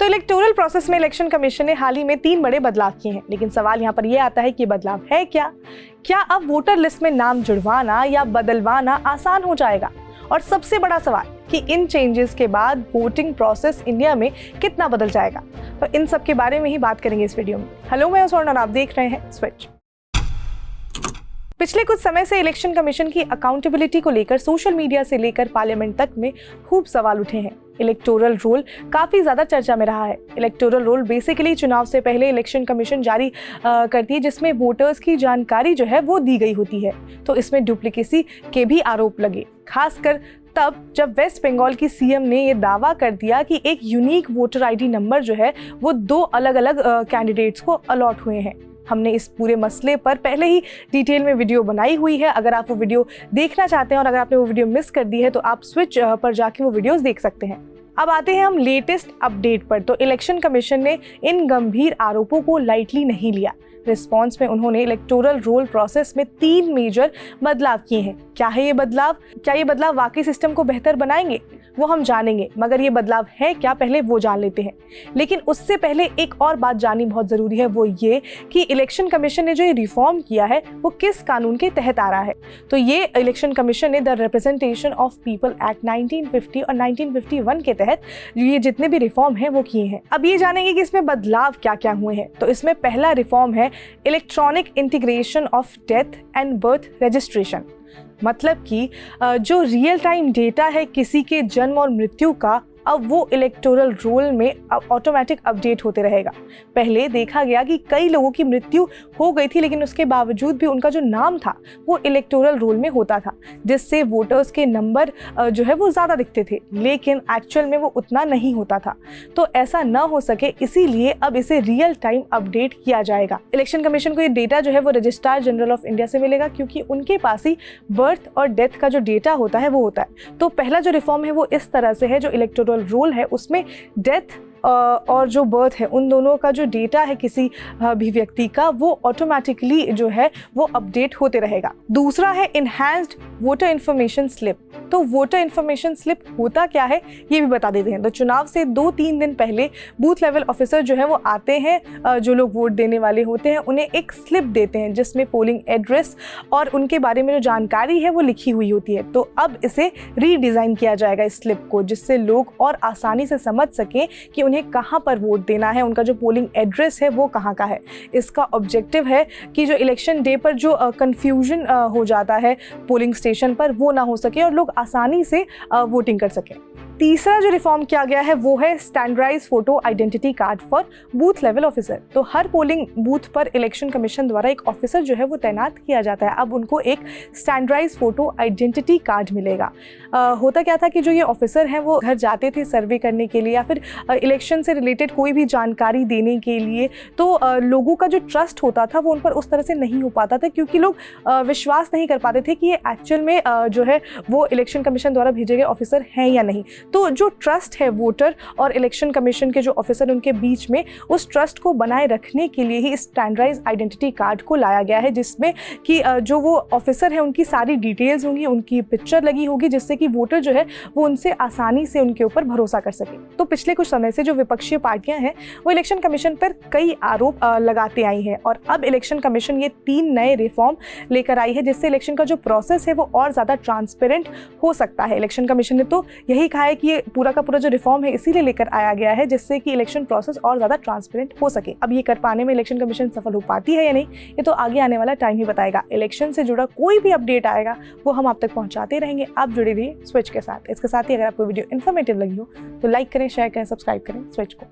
तो electoral process में election commission ने हाल ही में 3 बड़े बदलाव किए हैं, लेकिन सवाल यहाँ पर यह आता है कि बदलाव है क्या अब वोटर लिस्ट में नाम जुड़वाना या बदलवाना आसान हो जाएगा? और सबसे बड़ा सवाल कि इन चेंजेस के बाद वोटिंग प्रोसेस इंडिया में कितना बदल जाएगा? तो इन सब के बारे में ही बात करेंगे इस वीडियो में। हेलो, मैं स्वर्ण और आप देख रहे हैं स्विच। पिछले कुछ समय से इलेक्शन कमीशन की अकाउंटेबिलिटी को लेकर सोशल मीडिया से लेकर पार्लियामेंट तक में खूब सवाल उठे हैं। इलेक्टोरल रोल काफ़ी ज़्यादा चर्चा में रहा है। इलेक्टोरल रोल बेसिकली चुनाव से पहले इलेक्शन कमीशन जारी करती है, जिसमें वोटर्स की जानकारी जो है वो दी गई होती है। तो इसमें डुप्लीकेसी के भी आरोप लगे, खासकर तब जब वेस्ट बंगाल की सीएम ने ये दावा कर दिया कि एक यूनिक वोटर आईडी नंबर जो है वो 2 अलग अलग कैंडिडेट्स को अलॉट हुए हैं। हमने इस पूरे मसले पर पहले ही डिटेल में वीडियो बनाई हुई है। अगर आप वो वीडियो देखना चाहते हैं और अगर आपने वो वीडियो मिस कर दी है तो आप स्विच पर जाके वो वीडियोस देख सकते हैं। अब आते हैं हम लेटेस्ट अपडेट पर। तो इलेक्शन कमीशन ने इन गंभीर आरोपों को लाइटली नहीं लिया। रिस्पॉन्स में उन्होंने इलेक्टोरल रोल प्रोसेस में 3 मेजर बदलाव किए हैं। क्या है ये बदलाव? क्या ये बदलाव वाकई सिस्टम को बेहतर बनाएंगे? वो हम जानेंगे, मगर ये बदलाव है क्या पहले वो जान लेते हैं। लेकिन उससे पहले एक और बात जाननी बहुत ज़रूरी है, वो ये कि इलेक्शन कमीशन ने जो ये रिफॉर्म किया है वो किस कानून के तहत आ रहा है। तो ये इलेक्शन कमीशन ने the representation of people act 1950 और 1951 के तहत ये जितने भी रिफॉर्म हैं वो किए हैं। अब ये जानेंगे कि इसमें बदलाव क्या क्या हुए हैं। तो इसमें पहला रिफॉर्म है electronic integration of death and birth registration. मतलब कि जो रियल टाइम डेटा है किसी के जन्म और मृत्यु का, अब वो इलेक्टोरल रोल में ऑटोमेटिक अपडेट होते रहेगा। पहले देखा गया कि कई लोगों की मृत्यु हो गई थी, लेकिन उसके बावजूद भी उनका जो नाम था वो इलेक्टोरल रोल में होता था, जिससे वोटर्स के नंबर जो है वो ज़्यादा दिखते थे, लेकिन एक्चुअल में वो उतना नहीं होता था। तो ऐसा ना हो सके, इसीलिए अब इसे रियल टाइम अपडेट किया जाएगा। इलेक्शन कमीशन को ये डेटा जो है वो रजिस्ट्रार जनरल ऑफ इंडिया से मिलेगा, क्योंकि उनके पास ही बर्थ और डेथ का जो डेटा होता है वो होता है। तो पहला जो रिफॉर्म है वो इस तरह से है, जो इलेक्टोरल रोल है उसमें डेथ और जो बर्थ है उन दोनों का जो डेटा है किसी भी व्यक्ति का, वो ऑटोमेटिकली जो है वो अपडेट होते रहेगा। दूसरा है इनहैंस्ड वोटर इन्फॉर्मेशन स्लिप। तो वोटर इन्फॉर्मेशन स्लिप होता क्या है ये भी बता देते हैं। तो चुनाव से 2-3 दिन पहले बूथ लेवल ऑफिसर जो है वो आते हैं, जो लोग वोट देने वाले होते हैं उन्हें एक स्लिप देते हैं जिसमें पोलिंग एड्रेस और उनके बारे में जो जानकारी है वो लिखी हुई होती है। तो अब इसे रीडिज़ाइन किया जाएगा इस स्लिप को, जिससे लोग और आसानी से समझ सकें कि उन्हें कहां पर वोट देना है, उनका जो पोलिंग एड्रेस है वो कहां का है। इसका ऑब्जेक्टिव है कि जो इलेक्शन डे पर जो कंफ्यूजन हो जाता है पोलिंग स्टेशन पर वो ना हो सके और लोग आसानी से वोटिंग कर सकें। तीसरा जो रिफॉर्म किया गया है वो है standardise photo identity card for booth level officer. तो हर पोलिंग बूथ पर इलेक्शन कमीशन द्वारा एक ऑफिसर जो है वो तैनात किया जाता है। अब उनको एक स्टैंडर्डाइज फोटो आइडेंटिटी कार्ड मिलेगा। होता क्या था कि जो ये ऑफिसर हैं वो घर जाते थे सर्वे करने के लिए या फिर इलेक्शन से रिलेटेड कोई भी जानकारी देने के लिए, तो लोगों का जो ट्रस्ट होता था वो उन पर उस तरह से नहीं हो पाता था, क्योंकि लोग विश्वास नहीं कर पाते थे कि ये एक्चुअल में जो है वो इलेक्शन कमीशन द्वारा भेजे गए ऑफिसर हैं या नहीं। तो जो ट्रस्ट है वोटर और इलेक्शन कमीशन के जो ऑफिसर उनके बीच में, उस ट्रस्ट को बनाए रखने के लिए ही स्टैंडर्डाइज आइडेंटिटी कार्ड को लाया गया है, जिसमें कि जो वो ऑफिसर है उनकी सारी डिटेल्स होंगी, उनकी पिक्चर लगी होगी, जिससे कि वोटर जो है वो उनसे आसानी से उनके ऊपर भरोसा कर सके। तो पिछले कुछ समय से जो विपक्षी पार्टियां हैं वो इलेक्शन कमीशन पर कई आरोप लगाते आई हैं, और अब इलेक्शन कमीशन ये 3 नए रिफॉर्म लेकर आई है, जिससे इलेक्शन का जो प्रोसेस है वो और ज़्यादा ट्रांसपेरेंट हो सकता है। इलेक्शन कमीशन ने तो यही कहा है कि ये पूरा का पूरा जो रिफॉर्म है इसीलिए लेकर आया गया है, जिससे कि इलेक्शन प्रोसेस और ज़्यादा ट्रांसपेरेंट हो सके। अब ये कर पाने में इलेक्शन कमीशन सफल हो पाती है या नहीं, ये तो आगे आने वाला टाइम ही बताएगा। इलेक्शन से जुड़ा कोई भी अपडेट आएगा वो हम आप तक पहुंचाते रहेंगे। आप जुड़े रहिए स्विच के साथ। इसके साथ ही अगर आपको वीडियो इन्फॉर्मेटिव लगी हो तो लाइक करें, शेयर करें, सब्सक्राइब करें स्विच को।